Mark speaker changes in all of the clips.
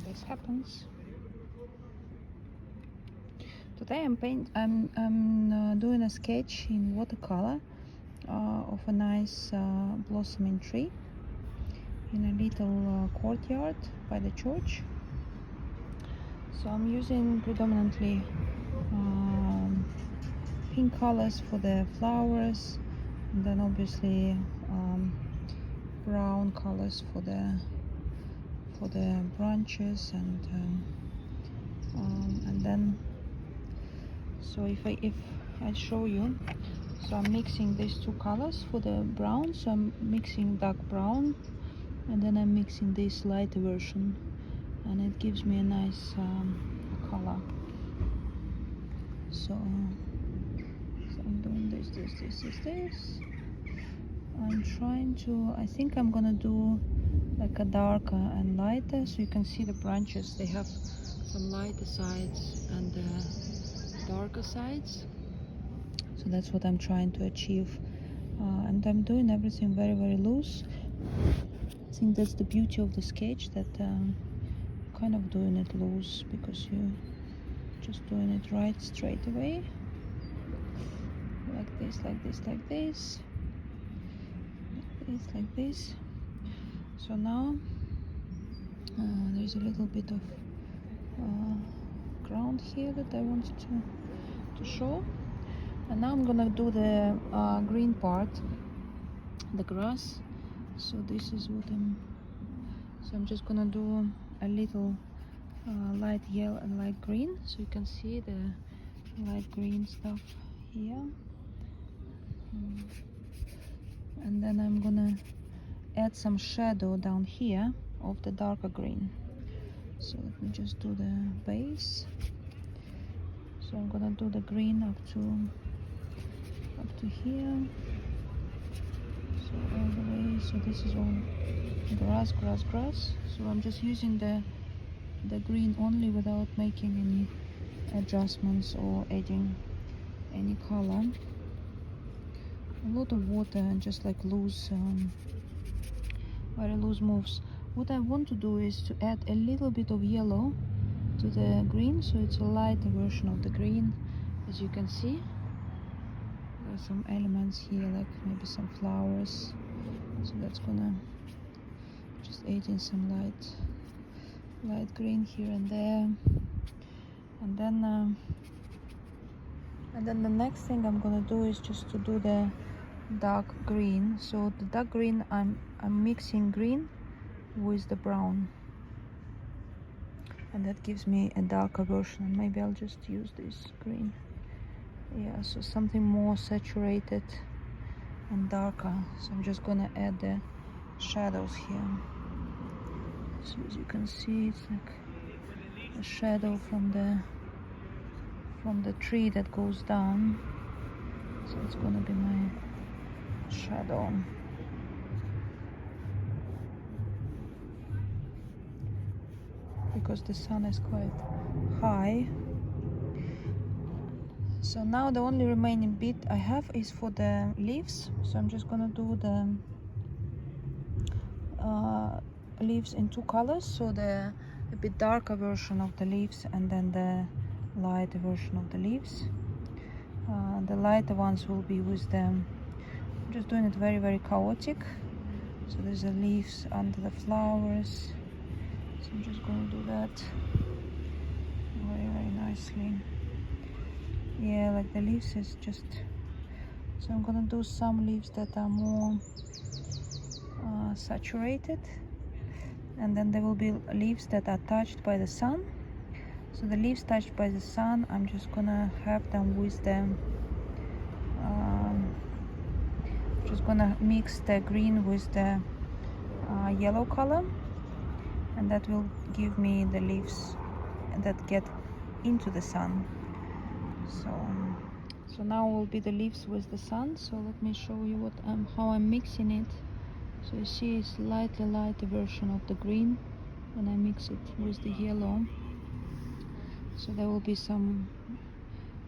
Speaker 1: this happens. Today I'm doing a sketch in watercolor of a nice blossoming tree in a little courtyard by the church. So I'm using predominantly pink colors for the flowers, and then obviously brown colors for the branches, and then so if I show you, so I'm mixing these two colors for the brown. So I'm mixing dark brown, and then I'm mixing this lighter version, and it gives me a nice color. So I'm doing this. I'm trying to, I think I'm gonna do like a darker and lighter, so you can see the branches, they have some lighter sides and darker sides. So that's what I'm trying to achieve, and I'm doing everything very, very loose. I think that's the beauty of the sketch, that kind of doing it loose, because you just doing it right straight away, like this, like this, like this, like this. So now there's a little bit of ground here that I wanted to show, and now I'm gonna do the green part, the grass. So this is what I'm just gonna do a little light yellow and light green, so you can see the light green stuff here. And then I'm gonna add some shadow down here of the darker green. So let me just do the base. So I'm gonna do the green up to here. So all the way. So this is all grass. So I'm just using the green only, without making any adjustments or adding any color. A lot of water and just like loose, very loose moves. What I want to do is to add a little bit of yellow to the green, so it's a lighter version of the green. As you can see, there are some elements here, like maybe some flowers, so that's gonna just add in some light green here and there. And then the next thing I'm gonna do is just to do the dark green. So the dark green, I'm mixing green with the brown, and that gives me a darker version. And maybe I'll just use this green, yeah, so something more saturated and darker. So I'm just gonna add the shadows here. So as you can see, it's like a shadow from the tree that goes down. So it's gonna be my shadow. Because the sun is quite high. So now the only remaining bit I have is for the leaves. So I'm just gonna do the leaves in two colors. So a bit darker version of the leaves, and then the lighter version of the leaves. The lighter ones will be with I'm just doing it very, very chaotic. So there's the leaves under the flowers. So I'm just going to do that very, very nicely. Yeah, like the leaves is just, so I'm gonna do some leaves that are more saturated, and then there will be leaves that are touched by the sun. So the leaves touched by the sun, I'm just gonna have them with them, just gonna mix the green with the yellow color, and that will give me the leaves that get into the sun. So now will be the leaves with the sun. So let me show you how I'm mixing it. So you see it's slightly lighter version of the green when I mix it with the yellow. So there will be some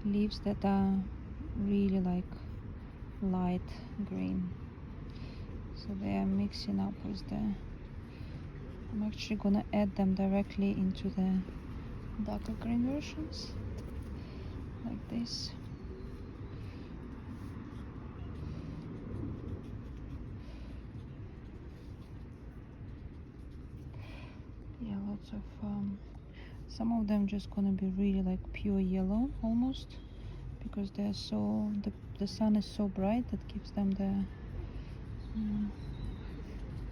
Speaker 1: leaves that are really like light green. So they are mixing up with I'm actually gonna add them directly into the darker green versions, like this. Yeah, lots of some of them just gonna be really like pure yellow almost, because they're so the sun is so bright that gives them the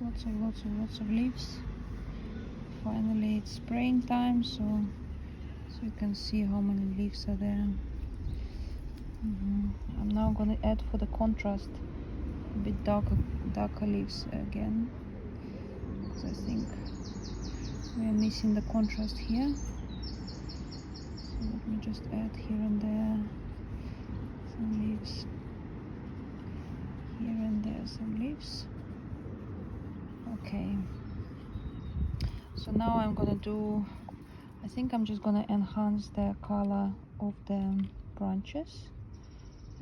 Speaker 1: lots of leaves. Finally it's springtime, so you can see how many leaves are there. I'm now gonna add, for the contrast, a bit darker leaves again, because I think we are missing the contrast here. So let me just add here and there some leaves, here and there some leaves. Okay, so now I'm gonna do, I think I'm just gonna enhance the color of the branches,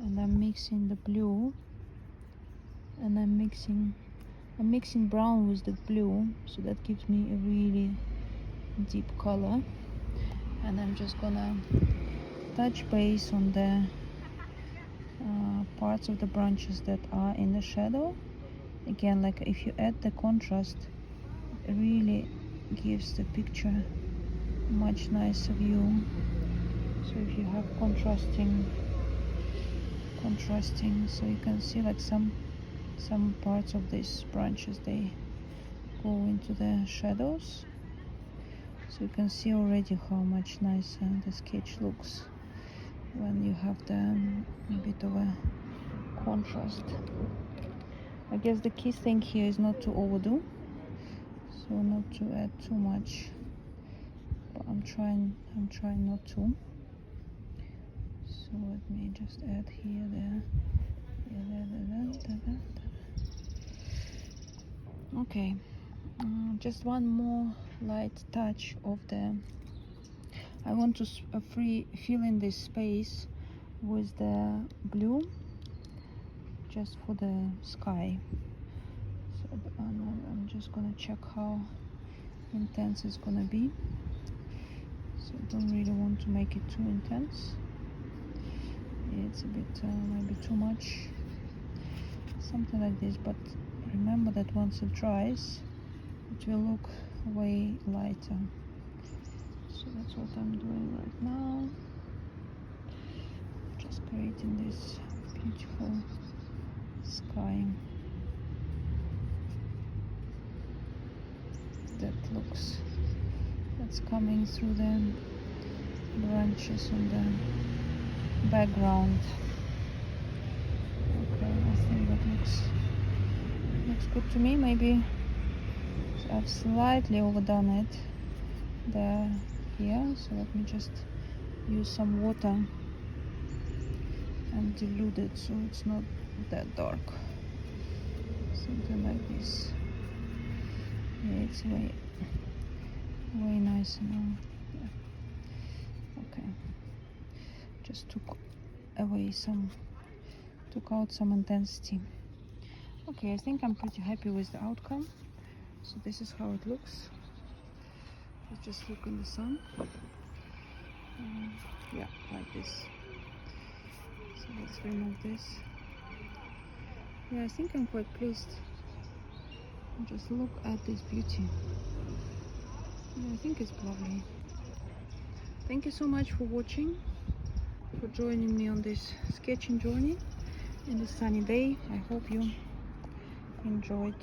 Speaker 1: and I'm mixing the blue, and I'm mixing brown with the blue, so that gives me a really deep color. And I'm just gonna touch base on the parts of the branches that are in the shadow. Again, like if you add the contrast, it really gives the picture a much nicer view. So if you have contrasting, so you can see like some parts of these branches, they go into the shadows. So you can see already how much nicer the sketch looks when you have a bit of a contrast. I guess the key thing here is not to overdo, so not to add too much, but I'm trying not to. So let me just add here, there. Okay, just one more light touch of the, I want to fill in this space with the blue, just for the sky. So I'm just gonna check how intense it's gonna be. So I don't really want to make it too intense. It's a bit maybe too much, something like this. But remember that once it dries, it will look way lighter. So that's what I'm doing right now, just creating this beautiful sky that's coming through the branches on the background. Okay, I think that looks good to me. Maybe I've slightly overdone it there, here, so let me just use some water and dilute it so it's not that dark, something like this. Yeah, it's way nicer now. Yeah. Okay, just took out some intensity. Okay, I think I'm pretty happy with the outcome. So this is how it looks. Let's just look in the sun. Yeah, like this. So let's remove this. Yeah, I think I'm quite pleased. Just look at this beauty. Yeah, I think it's lovely. Thank you so much for watching, for joining me on this sketching journey in this sunny day. I hope you enjoyed